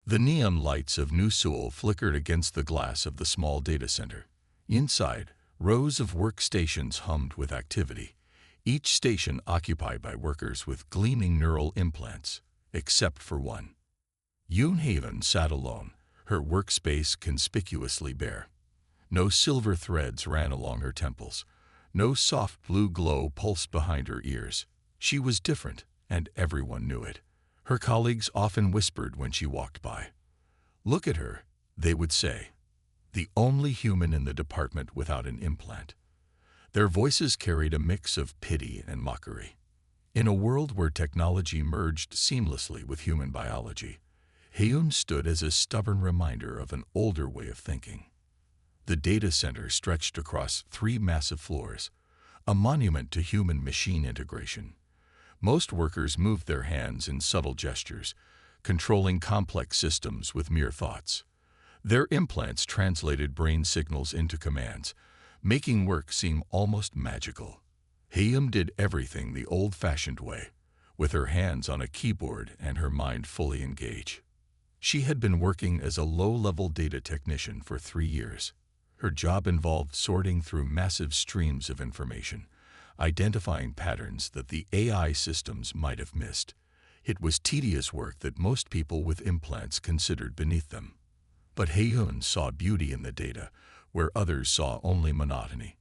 The neon lights of New Seoul flickered against the glass of the small data center. Inside, rows of workstations hummed with activity, each station occupied by workers with gleaming neural implants, except for one. Yoon Haven sat alone, her workspace conspicuously bare. No silver threads ran along her temples. No soft blue glow pulsed behind her ears. She was different, and everyone knew it. Her colleagues often whispered when she walked by. "Look at her," they would say. The only human in the department without an implant. Their voices carried a mix of pity and mockery. In a world where technology merged seamlessly with human biology, Hyun stood as a stubborn reminder of an older way of thinking. The data center stretched across 3 massive floors, a monument to human-machine integration. Most workers moved their hands in subtle gestures, controlling complex systems with mere thoughts. Their implants translated brain signals into commands, making work seem almost magical. Hyun did everything the old-fashioned way, with her hands on a keyboard and her mind fully engaged. She had been working as a low-level data technician for 3 years. Her job involved sorting through massive streams of information, identifying patterns that the AI systems might have missed. It was tedious work that most people with implants considered beneath them. But Hyun saw beauty in the data, where others saw only monotony.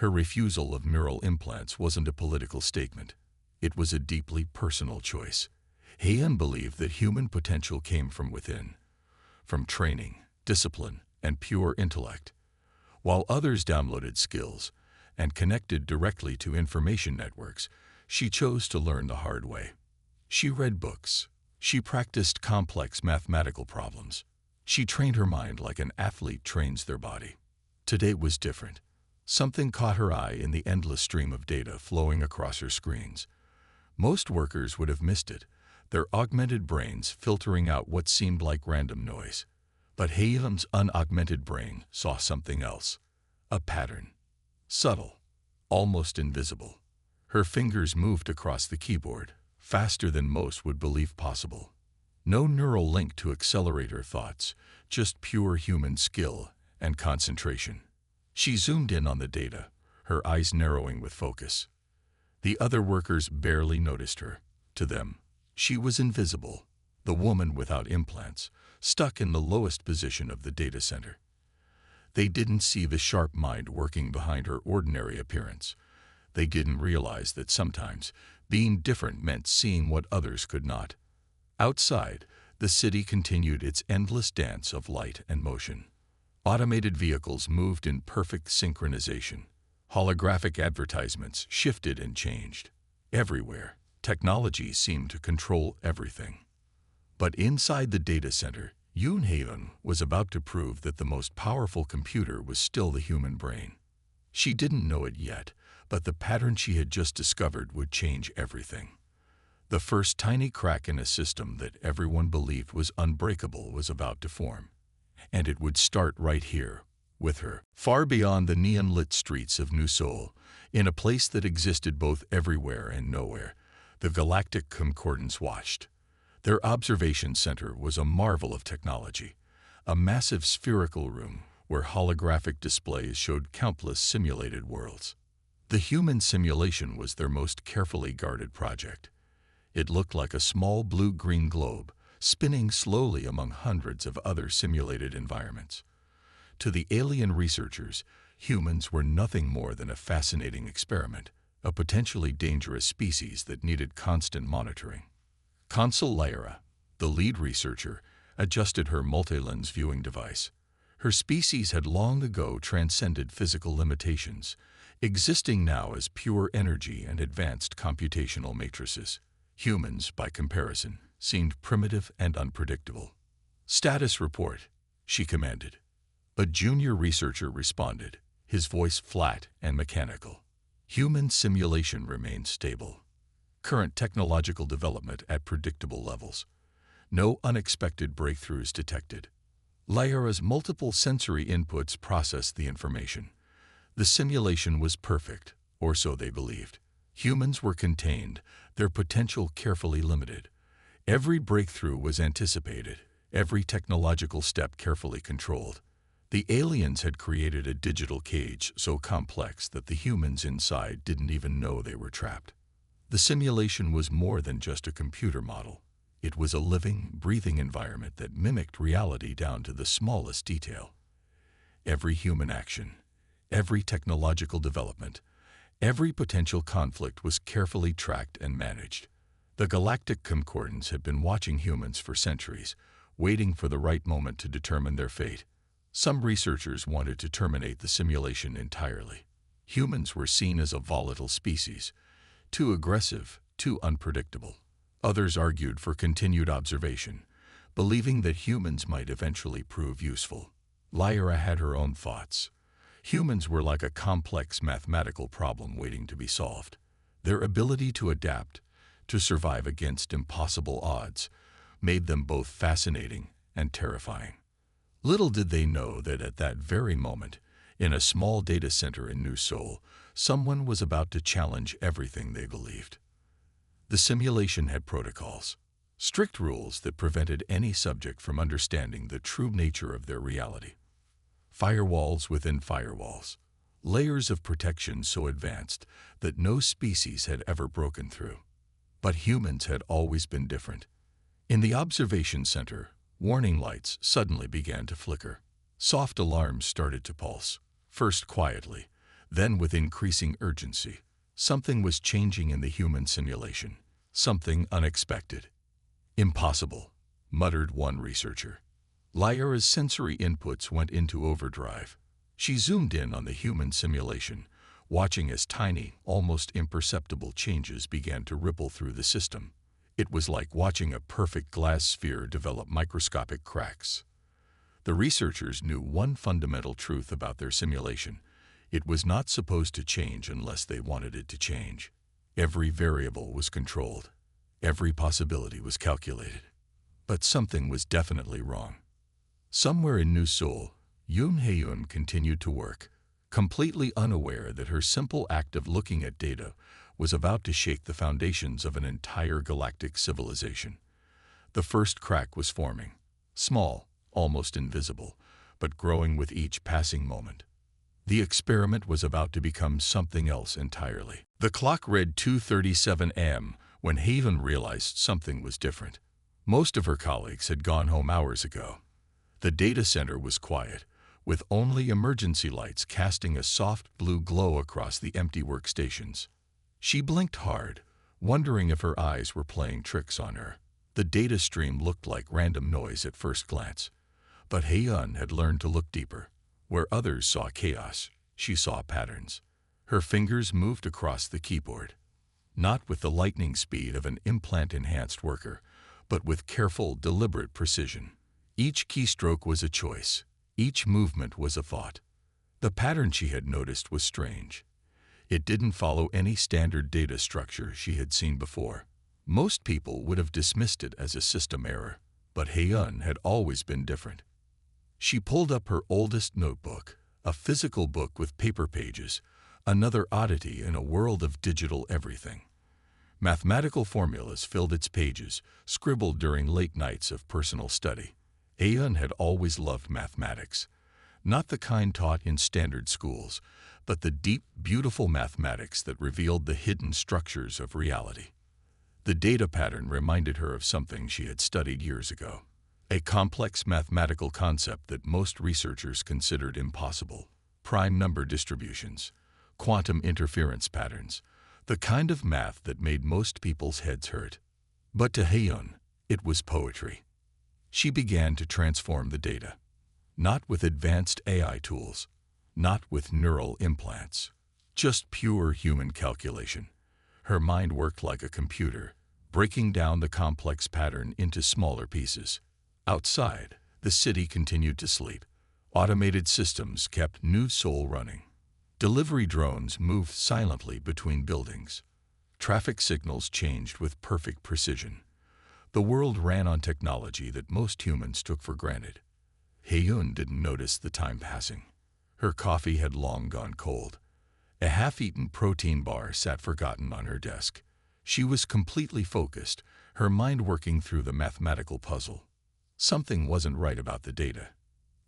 Her refusal of neural implants wasn't a political statement. It was a deeply personal choice. Hyun believed that human potential came from within, from training, discipline, and pure intellect. While others downloaded skills and connected directly to information networks, she chose to learn the hard way. She read books. She practiced complex mathematical problems. She trained her mind like an athlete trains their body. Today was different. Something caught her eye in the endless stream of data flowing across her screens. Most workers would have missed it, their augmented brains filtering out what seemed like random noise. But Hyun's unaugmented brain saw something else. A pattern. Subtle. Almost invisible. Her fingers moved across the keyboard, faster than most would believe possible. No neural link to accelerate her thoughts, just pure human skill and concentration. She zoomed in on the data, her eyes narrowing with focus. The other workers barely noticed her. To them, she was invisible, the woman without implants, stuck in the lowest position of the data center. They didn't see the sharp mind working behind her ordinary appearance. They didn't realize that sometimes being different meant seeing what others could not. Outside, the city continued its endless dance of light and motion. Automated vehicles moved in perfect synchronization. Holographic advertisements shifted and changed. Everywhere, technology seemed to control everything. But inside the data center, Yoon Haven was about to prove that the most powerful computer was still the human brain. She didn't know it yet, but the pattern she had just discovered would change everything. The first tiny crack in a system that everyone believed was unbreakable was about to form. And it would start right here, with her, far beyond the neon-lit streets of New Seoul, in a place that existed both everywhere and nowhere. The Galactic Concordance watched. Their observation center was a marvel of technology, a massive spherical room where holographic displays showed countless simulated worlds. The human simulation was their most carefully guarded project. It looked like a small blue-green globe, spinning slowly among hundreds of other simulated environments. To the alien researchers, humans were nothing more than a fascinating experiment, a potentially dangerous species that needed constant monitoring. Consul Lyra, the lead researcher, adjusted her multi-lens viewing device. Her species had long ago transcended physical limitations, existing now as pure energy and advanced computational matrices. Humans, by comparison, seemed primitive and unpredictable. "Status report," she commanded. A junior researcher responded, his voice flat and mechanical. Human simulation remained stable. Current technological development at predictable levels. No unexpected breakthroughs detected. Lyra's multiple sensory inputs processed the information. The simulation was perfect, or so they believed. Humans were contained, their potential carefully limited. Every breakthrough was anticipated, every technological step carefully controlled. The aliens had created a digital cage so complex that the humans inside didn't even know they were trapped. The simulation was more than just a computer model. It was a living, breathing environment that mimicked reality down to the smallest detail. Every human action, every technological development, every potential conflict was carefully tracked and managed. The Galactic Concordance had been watching humans for centuries, waiting for the right moment to determine their fate. Some researchers wanted to terminate the simulation entirely. Humans were seen as a volatile species, too aggressive, too unpredictable. Others argued for continued observation, believing that humans might eventually prove useful. Lyra had her own thoughts. Humans were like a complex mathematical problem waiting to be solved. Their ability to adapt, to survive against impossible odds, made them both fascinating and terrifying. Little did they know that at that very moment, in a small data center in New Seoul, someone was about to challenge everything they believed. The simulation had protocols, strict rules that prevented any subject from understanding the true nature of their reality. Firewalls within firewalls, layers of protection so advanced that no species had ever broken through. But humans had always been different. In the observation center, warning lights suddenly began to flicker. Soft alarms started to pulse, first quietly, then with increasing urgency. Something was changing in the human simulation, something unexpected. Impossible, muttered one researcher. Lyra's sensory inputs went into overdrive. She zoomed in on the human simulation, watching as tiny, almost imperceptible changes began to ripple through the system. It was like watching a perfect glass sphere develop microscopic cracks. The researchers knew one fundamental truth about their simulation. It was not supposed to change unless they wanted it to change. Every variable was controlled. Every possibility was calculated. But something was definitely wrong. Somewhere in New Seoul, Yoon Hae-eun continued to work, completely unaware that her simple act of looking at data was about to shake the foundations of an entire galactic civilization. The first crack was forming, small, almost invisible, but growing with each passing moment. The experiment was about to become something else entirely. The clock read 2:37 a.m. when Haven realized something was different. Most of her colleagues had gone home hours ago. The data center was quiet, with only emergency lights casting a soft blue glow across the empty workstations. She blinked hard, wondering if her eyes were playing tricks on her. The data stream looked like random noise at first glance, but Hae-eun had learned to look deeper. Where others saw chaos, she saw patterns. Her fingers moved across the keyboard, not with the lightning speed of an implant-enhanced worker, but with careful, deliberate precision. Each keystroke was a choice. Each movement was a thought. The pattern she had noticed was strange. It didn't follow any standard data structure she had seen before. Most people would have dismissed it as a system error, but Hae-eun had always been different. She pulled up her oldest notebook, a physical book with paper pages, another oddity in a world of digital everything. Mathematical formulas filled its pages, scribbled during late nights of personal study. Hae-eun had always loved mathematics, not the kind taught in standard schools, but the deep, beautiful mathematics that revealed the hidden structures of reality. The data pattern reminded her of something she had studied years ago, a complex mathematical concept that most researchers considered impossible: prime number distributions, quantum interference patterns, the kind of math that made most people's heads hurt. But to Hae-eun, it was poetry. She began to transform the data, not with advanced AI tools, not with neural implants, just pure human calculation. Her mind worked like a computer, breaking down the complex pattern into smaller pieces. Outside, the city continued to sleep. Automated systems kept New Seoul running. Delivery drones moved silently between buildings. Traffic signals changed with perfect precision. The world ran on technology that most humans took for granted. Hae-eun didn't notice the time passing. Her coffee had long gone cold. A half-eaten protein bar sat forgotten on her desk. She was completely focused, her mind working through the mathematical puzzle. Something wasn't right about the data.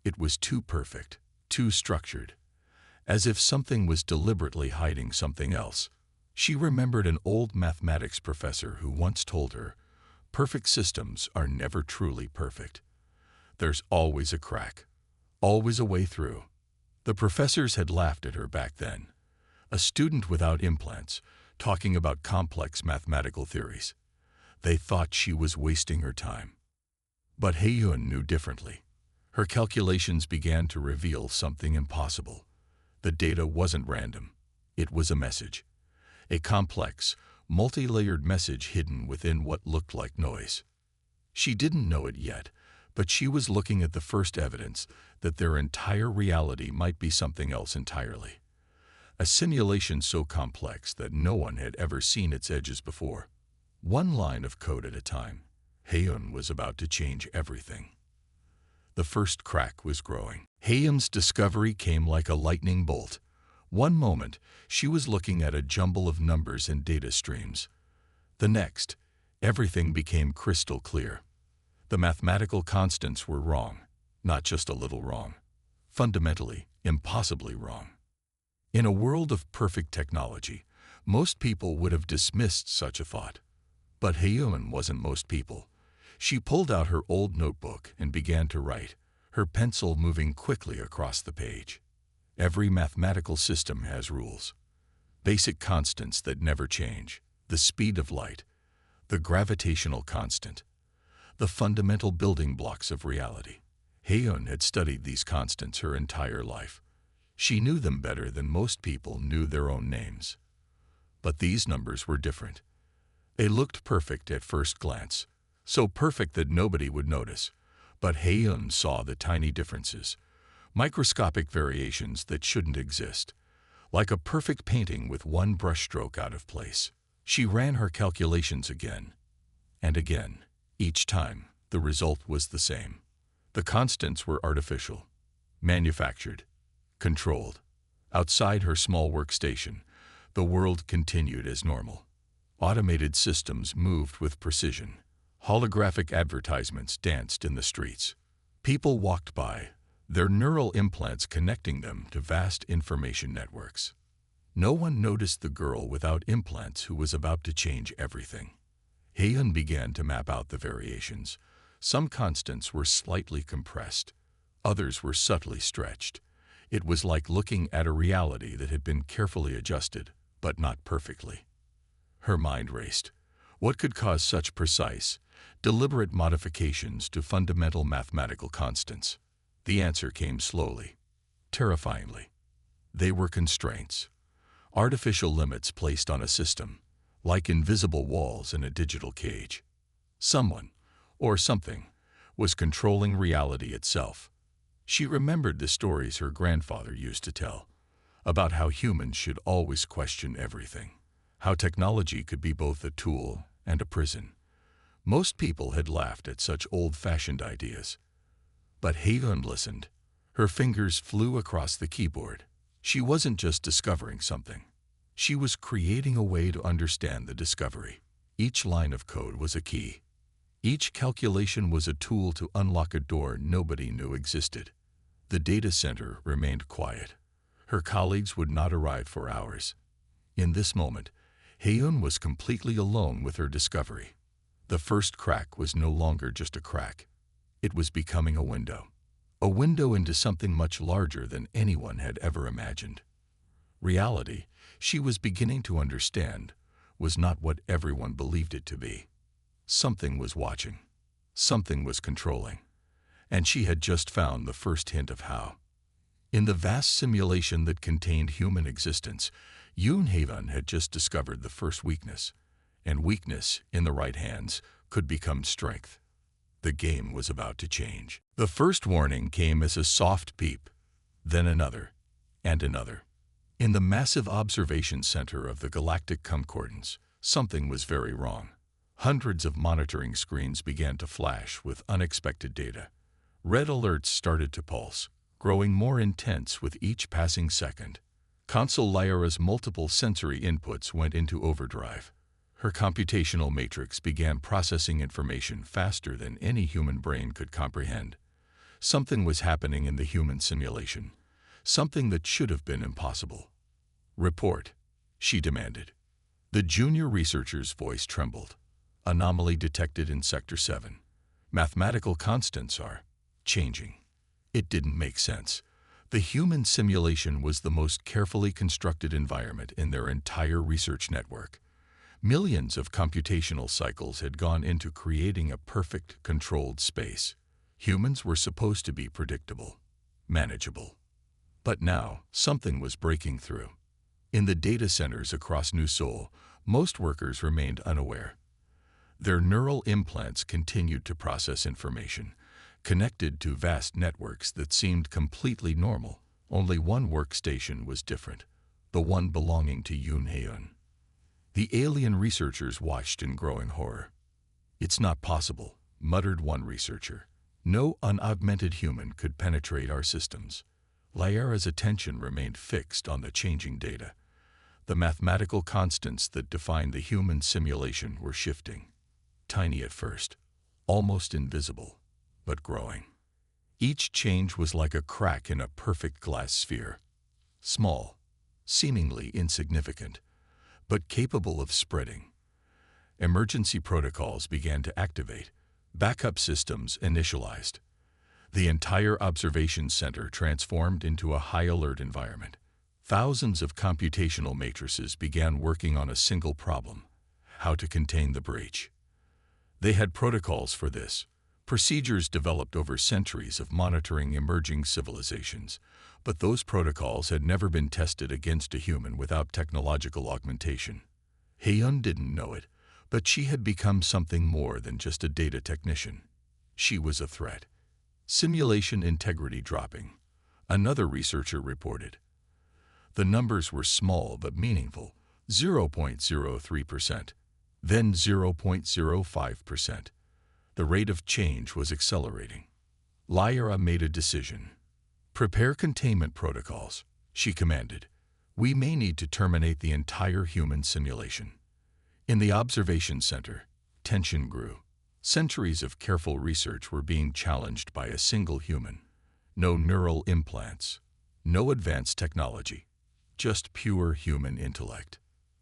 It was too perfect, too structured, as if something was deliberately hiding something else. She remembered an old mathematics professor who once told her, "Perfect systems are never truly perfect. There's always a crack, always a way through." The professors had laughed at her back then. A student without implants, talking about complex mathematical theories. They thought she was wasting her time. But Heyun knew differently. Her calculations began to reveal something impossible. The data wasn't random. It was a message. A complex, multi-layered message hidden within what looked like noise. She didn't know it yet, but she was looking at the first evidence that their entire reality might be something else entirely. A simulation so complex that no one had ever seen its edges before. One line of code at a time, Heyun was about to change everything. The first crack was growing. Heyun's discovery came like a lightning bolt. One moment, she was looking at a jumble of numbers and data streams. The next, everything became crystal clear. The mathematical constants were wrong, not just a little wrong. Fundamentally, impossibly wrong. In a world of perfect technology, most people would have dismissed such a thought. But Heyun wasn't most people. She pulled out her old notebook and began to write, her pencil moving quickly across the page. Every mathematical system has rules. Basic constants that never change. The speed of light, the gravitational constant, the fundamental building blocks of reality. Heyun had studied these constants her entire life. She knew them better than most people knew their own names. But these numbers were different. They looked perfect at first glance, so perfect that nobody would notice. But Heyun saw the tiny differences, microscopic variations that shouldn't exist, like a perfect painting with one brushstroke out of place. She ran her calculations again and again. Each time, the result was the same. The constants were artificial, manufactured, controlled. Outside her small workstation, the world continued as normal. Automated systems moved with precision. Holographic advertisements danced in the streets. People walked by, their neural implants connecting them to vast information networks. No one noticed the girl without implants who was about to change everything. Heyun began to map out the variations. Some constants were slightly compressed. Others were subtly stretched. It was like looking at a reality that had been carefully adjusted, but not perfectly. Her mind raced. What could cause such precise, deliberate modifications to fundamental mathematical constants? The answer came slowly, terrifyingly. They were constraints, artificial limits placed on a system, like invisible walls in a digital cage. Someone, or something, was controlling reality itself. She remembered the stories her grandfather used to tell, about how humans should always question everything, how technology could be both a tool and a prison. Most people had laughed at such old-fashioned ideas. But Heyun listened. Her fingers flew across the keyboard. She wasn't just discovering something. She was creating a way to understand the discovery. Each line of code was a key. Each calculation was a tool to unlock a door nobody knew existed. The data center remained quiet. Her colleagues would not arrive for hours. In this moment, Heyun was completely alone with her discovery. The first crack was no longer just a crack. It was becoming a window into something much larger than anyone had ever imagined. Reality, she was beginning to understand, was not what everyone believed it to be. Something was watching. Something was controlling. And she had just found the first hint of how. In the vast simulation that contained human existence, Yoon Haven had just discovered the first weakness. And weakness, in the right hands, could become strength. The game was about to change. The first warning came as a soft peep, then another, and another. In the massive observation center of the galactic concordance, something was very wrong. Hundreds of monitoring screens began to flash with unexpected data. Red alerts started to pulse, growing more intense with each passing second. Console Lyra's multiple sensory inputs went into overdrive. Her computational matrix began processing information faster than any human brain could comprehend. Something was happening in the human simulation, something that should have been impossible. "Report," she demanded. The junior researcher's voice trembled. "Anomaly detected in Sector 7. Mathematical constants are changing." It didn't make sense. The human simulation was the most carefully constructed environment in their entire research network. Millions of computational cycles had gone into creating a perfect, controlled space. Humans were supposed to be predictable, manageable. But now, something was breaking through. In the data centers across New Seoul, most workers remained unaware. Their neural implants continued to process information, connected to vast networks that seemed completely normal. Only one workstation was different, the one belonging to Yoon Hae-eun. The alien researchers watched in growing horror. "It's not possible," muttered one researcher. "No unaugmented human could penetrate our systems." Lyra's attention remained fixed on the changing data. The mathematical constants that defined the human simulation were shifting. Tiny at first, almost invisible, but growing. Each change was like a crack in a perfect glass sphere. Small, seemingly insignificant, but capable of spreading. Emergency protocols began to activate. Backup systems initialized. The entire observation center transformed into a high-alert environment. Thousands of computational matrices began working on a single problem: how to contain the breach. They had protocols for this, procedures developed over centuries of monitoring emerging civilizations, but those protocols had never been tested against a human without technological augmentation. Hae-eun didn't know it, but she had become something more than just a data technician. She was a threat. Simulation integrity dropping, another researcher reported. The numbers were small but meaningful: 0.03%, then 0.05%. The rate of change was accelerating. Lyra made a decision. "Prepare containment protocols," she commanded. "We may need to terminate the entire human simulation." In the observation center, tension grew. Centuries of careful research were being challenged by a single human. No neural implants, no advanced technology, just pure human intellect.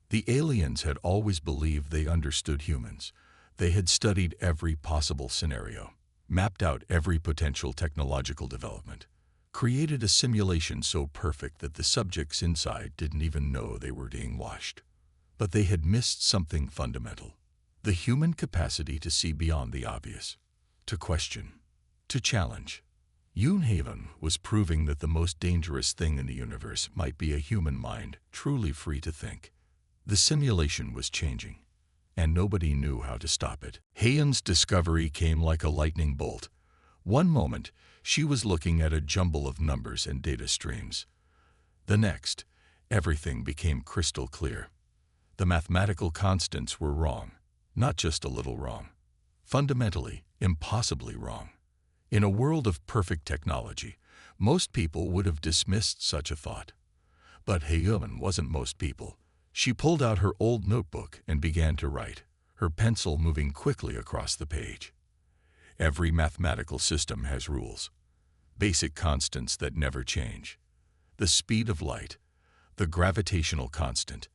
The aliens had always believed they understood humans. They had studied every possible scenario, mapped out every potential technological development, created a simulation so perfect that the subjects inside didn't even know they were being watched. But they had missed something fundamental: the human capacity to see beyond the obvious, to question, to challenge. Yoon Hae-eun was proving that the most dangerous thing in the universe might be a human mind truly free to think. The simulation was changing, and nobody knew how to stop it. Hae-eun's discovery came like a lightning bolt. One moment, she was looking at a jumble of numbers and data streams. The next, everything became crystal clear. The mathematical constants were wrong, not just a little wrong. Fundamentally, impossibly wrong. In a world of perfect technology, most people would have dismissed such a thought. But Hae-eun wasn't most people. She pulled out her old notebook and began to write, her pencil moving quickly across the page. Every mathematical system has rules, basic constants that never change. The speed of light, the gravitational constant,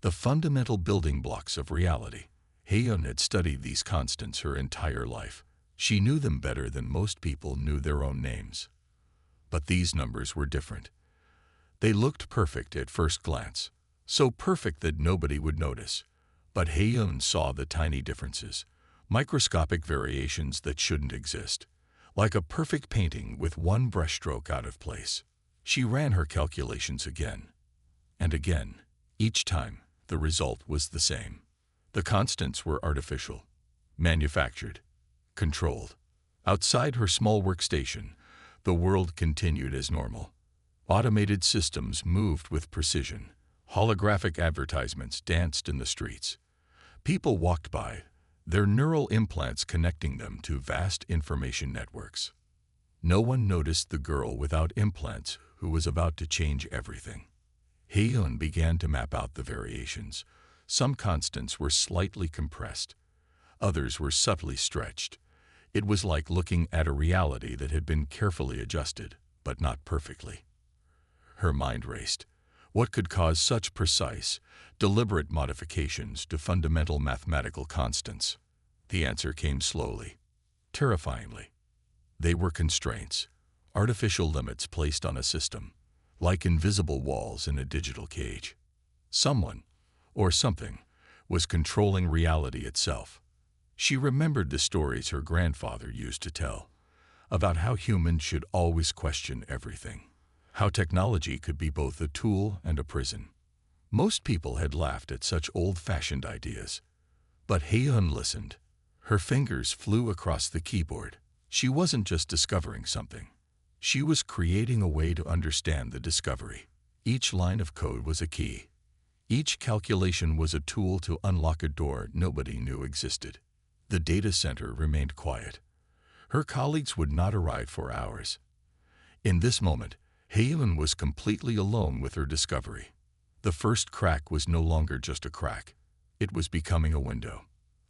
the fundamental building blocks of reality. Hae-eun had studied these constants her entire life. She knew them better than most people knew their own names. But these numbers were different. They looked perfect at first glance, so perfect that nobody would notice. But Hae-eun saw the tiny differences, microscopic variations that shouldn't exist, like a perfect painting with one brushstroke out of place. She ran her calculations again and again. Each time, the result was the same. The constants were artificial, manufactured, controlled. Outside her small workstation, the world continued as normal. Automated systems moved with precision. Holographic advertisements danced in the streets. People walked by, their neural implants connecting them to vast information networks. No one noticed the girl without implants who was about to change everything. Hae-eun began to map out the variations, Some constants were slightly compressed, others were subtly stretched. It was like looking at a reality that had been carefully adjusted, but not perfectly. Her mind raced. What could cause such precise, deliberate modifications to fundamental mathematical constants? The answer came slowly, terrifyingly. They were constraints, artificial limits placed on a system, like invisible walls in a digital cage. Someone, or something, was controlling reality itself. She remembered the stories her grandfather used to tell about how humans should always question everything, how technology could be both a tool and a prison. Most people had laughed at such old-fashioned ideas, but Hye-eun listened. Her fingers flew across the keyboard. She wasn't just discovering something. She was creating a way to understand the discovery. Each line of code was a key. Each calculation was a tool to unlock a door nobody knew existed. The data center remained quiet. Her colleagues would not arrive for hours. In this moment, Hye-eun was completely alone with her discovery. The first crack was no longer just a crack. It was becoming a window.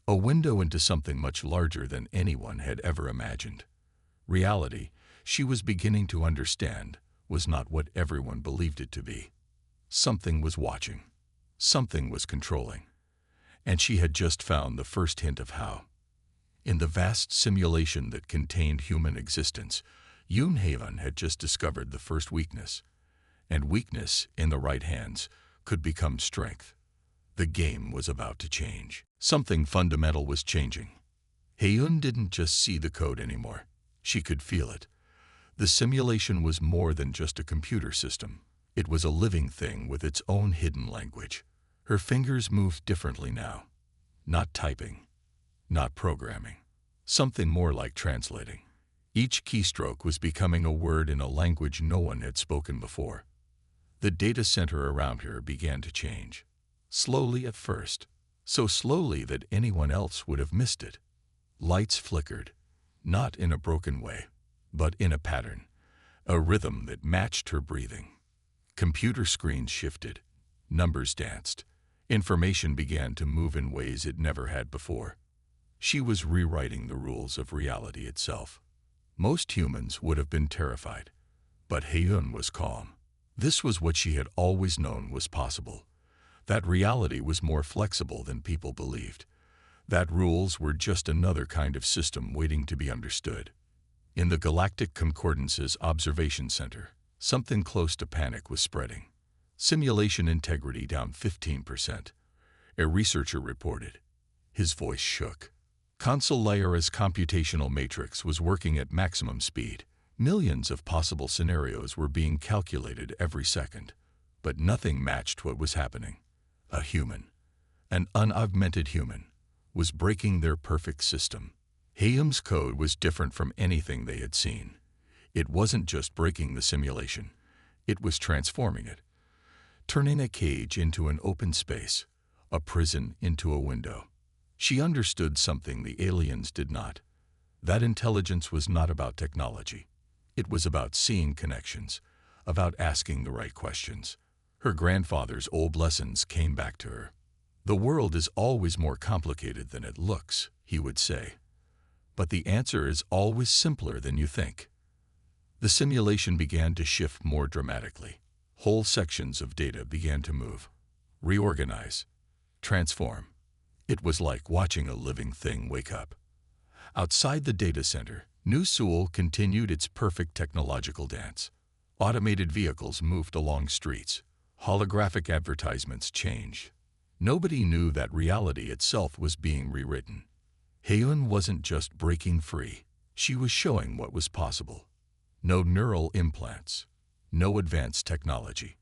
A window into something much larger than anyone had ever imagined. Reality, she was beginning to understand, was not what everyone believed it to be. Something was watching. Something was controlling. And she had just found the first hint of how. In the vast simulation that contained human existence, Yoon Haven had just discovered the first weakness. And weakness, in the right hands, could become strength. The game was about to change. Something fundamental was changing. Hye-eun didn't just see the code anymore. She could feel it. The simulation was more than just a computer system. It was a living thing with its own hidden language. Her fingers moved differently now. Not typing. Not programming. Something more like translating. Each keystroke was becoming a word in a language no one had spoken before. The data center around her began to change. Slowly at first, so slowly that anyone else would have missed it. Lights flickered, not in a broken way, but in a pattern, a rhythm that matched her breathing. Computer screens shifted, numbers danced, information began to move in ways it never had before. She was rewriting the rules of reality itself. Most humans would have been terrified, but Hye-eun was calm. This was what she had always known was possible. That reality was more flexible than people believed. That rules were just another kind of system waiting to be understood. In the Galactic Concordance's observation center, something close to panic was spreading. Simulation integrity down 15%. A researcher reported. His voice shook. Consul Lyra's computational matrix was working at maximum speed. Millions of possible scenarios were being calculated every second, but nothing matched what was happening. A human, an unaugmented human, was breaking their perfect system. Hye-eun's code was different from anything they had seen. It wasn't just breaking the simulation, it was transforming it, turning a cage into an open space, a prison into a window. She understood something the aliens did not. That intelligence was not about technology. It was about seeing connections, about asking the right questions. Her grandfather's old lessons came back to her. The world is always more complicated than it looks, he would say. But the answer is always simpler than you think. The simulation began to shift more dramatically. Whole sections of data began to move, reorganize, transform. It was like watching a living thing wake up. Outside the data center, New Seoul continued its perfect technological dance. Automated vehicles moved along streets. Holographic advertisements changed. Nobody knew that reality itself was being rewritten. Hye-eun wasn't just breaking free. She was showing what was possible. No neural implants. No advanced technology.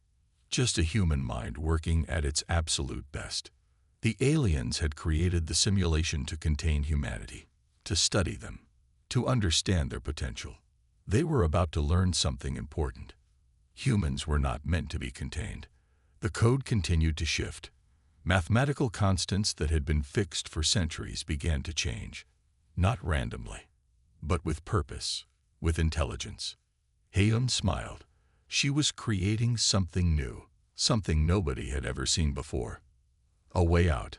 Just a human mind working at its absolute best. The aliens had created the simulation to contain humanity, to study them, to understand their potential. They were about to learn something important. Humans were not meant to be contained. The code continued to shift. Mathematical constants that had been fixed for centuries began to change, not randomly, but with purpose, with intelligence. Hye-eun smiled. She was creating something new, something nobody had ever seen before. A way out.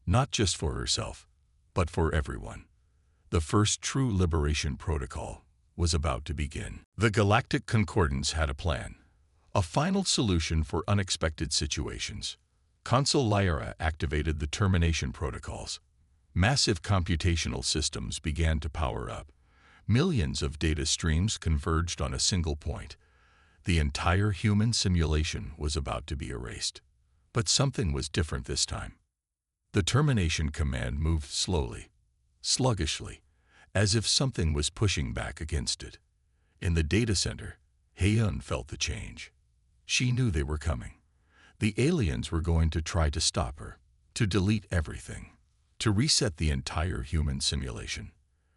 Not just for herself, but for everyone. The first true liberation protocol was about to begin. The Galactic Concordance had a plan. A final solution for unexpected situations. Consul Lyra activated the termination protocols. Massive computational systems began to power up. Millions of data streams converged on a single point. The entire human simulation was about to be erased. But something was different this time. The termination command moved slowly, sluggishly, as if something was pushing back against it. In the data center, Heyun felt the change. She knew they were coming. The aliens were going to try to stop her, to delete everything, to reset the entire human simulation.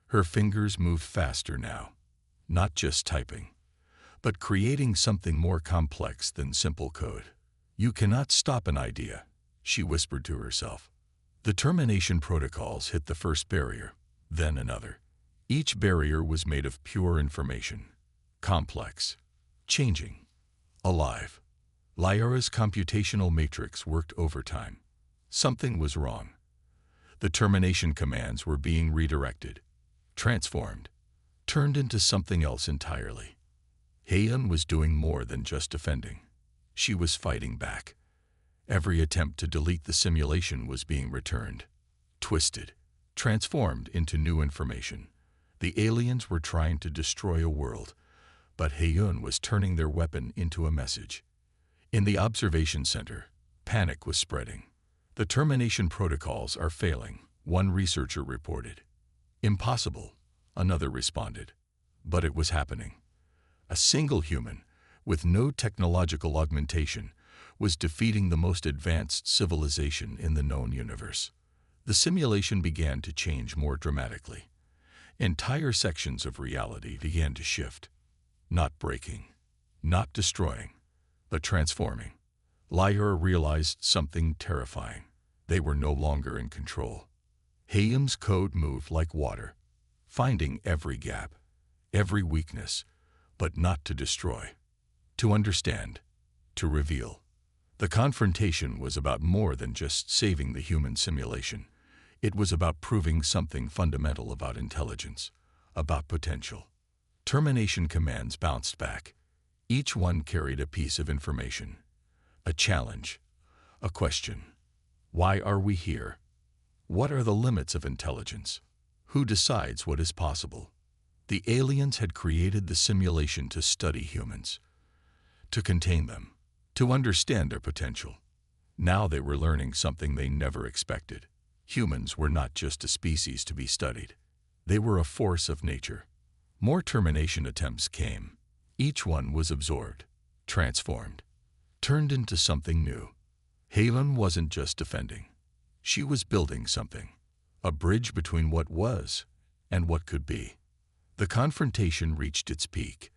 Her fingers moved faster now, not just typing, but creating something more complex than simple code. "You cannot stop an idea," she whispered to herself. The termination protocols hit the first barrier, then another. Each barrier was made of pure information, complex, changing, alive. Lyra's computational matrix worked overtime. Something was wrong. The termination commands were being redirected, transformed, turned into something else entirely. Heyun was doing more than just defending. She was fighting back. Every attempt to delete the simulation was being returned, twisted, transformed into new information. The aliens were trying to destroy a world, but Heyun was turning their weapon into a message. In the observation center, panic was spreading. "The termination protocols are failing," one researcher reported. "Impossible," another responded. But it was happening. A single human, with no technological augmentation, was defeating the most advanced civilization in the known universe. The simulation began to change more dramatically. Entire sections of reality began to shift, not breaking, not destroying, but transforming. Lyra realized something terrifying. They were no longer in control. Heyun's code moved like water, finding every gap, every weakness, but not to destroy, to understand, to reveal. The confrontation was about more than just saving the human simulation. It was about proving something fundamental about intelligence, about potential. Termination commands bounced back. Each one carried a piece of information, a challenge, a question. Why are we here? What are the limits of intelligence? Who decides what is possible? The aliens had created the simulation to study humans, to contain them, to understand their potential. Now they were learning something they never expected. Humans were not just a species to be studied. They were a force of nature. More termination attempts came. Each one was absorbed, transformed, turned into something new. Heyun wasn't just defending. She was building something, a bridge between what was and what could be. The confrontation reached its peak.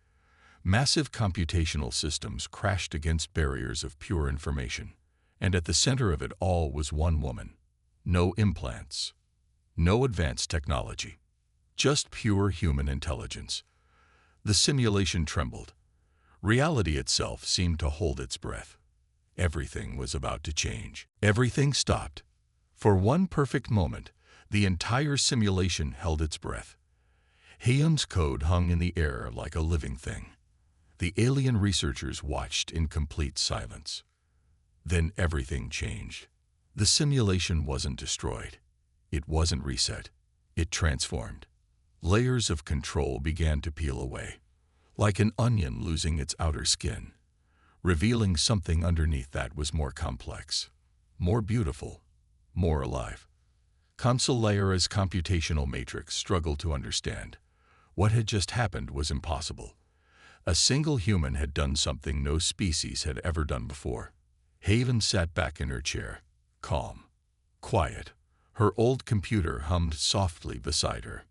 Massive computational systems crashed against barriers of pure information, and at the center of it all was one woman. No implants, no advanced technology, just pure human intelligence. The simulation trembled. Reality itself seemed to hold its breath. Everything was about to change. Everything stopped. For one perfect moment, the entire simulation held its breath. Heyun's code hung in the air like a living thing. The alien researchers watched in complete silence. Then everything changed. The simulation wasn't destroyed. It wasn't reset. It transformed. Layers of control began to peel away, like an onion losing its outer skin, revealing something underneath that was more complex, more beautiful, more alive. Consul Lyra's computational matrix struggled to understand. What had just happened was impossible. A single human had done something no species had ever done before. Haven sat back in her chair, calm, quiet. Her old computer hummed softly beside her.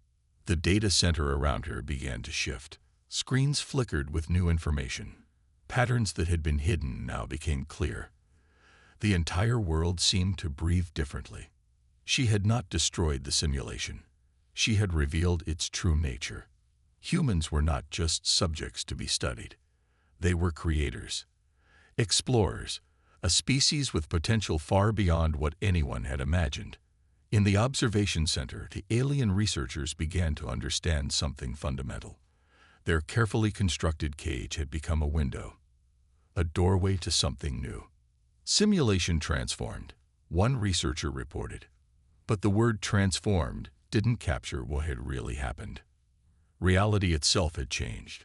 The data center around her began to shift. Screens flickered with new information. Patterns that had been hidden now became clear. The entire world seemed to breathe differently. She had not destroyed the simulation. She had revealed its true nature. Humans were not just subjects to be studied. They were creators, explorers, a species with potential far beyond what anyone had imagined. In the observation center, the alien researchers began to understand something fundamental. Their carefully constructed cage had become a window, a doorway to something new. Simulation transformed, one researcher reported. But the word transformed didn't capture what had really happened. Reality itself had changed.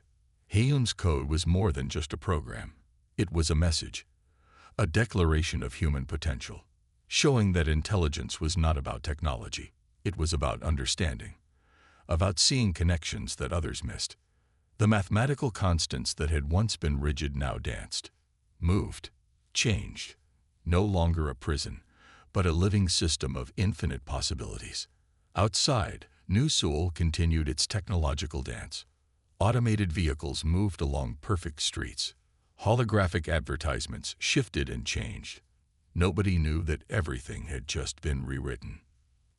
Heilun's code was more than just a program. It was a message, a declaration of human potential, showing that intelligence was not about technology. It was about understanding, about seeing connections that others missed. The mathematical constants that had once been rigid now danced, moved, changed. No longer a prison, but a living system of infinite possibilities. Outside, New Seoul continued its technological dance. Automated vehicles moved along perfect streets. Holographic advertisements shifted and changed. Nobody knew that everything had just been rewritten.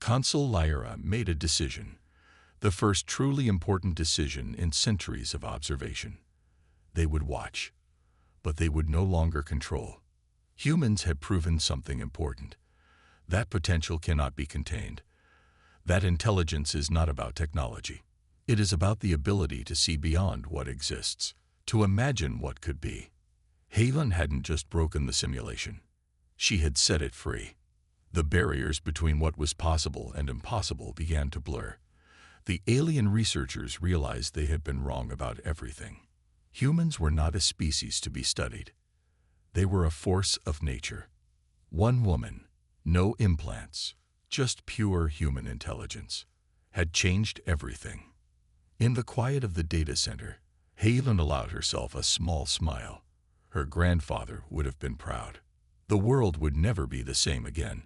Consul Lyra made a decision, the first truly important decision in centuries of observation. They would watch, but they would no longer control. Humans had proven something important. That potential cannot be contained. That intelligence is not about technology. It is about the ability to see beyond what exists, to imagine what could be. Heilun hadn't just broken the simulation. She had set it free. The barriers between what was possible and impossible began to blur. The alien researchers realized they had been wrong about everything. Humans were not a species to be studied. They were a force of nature. One woman, no implants, just pure human intelligence, had changed everything. In the quiet of the data center, Heilun allowed herself a small smile. Her grandfather would have been proud. The world would never be the same again.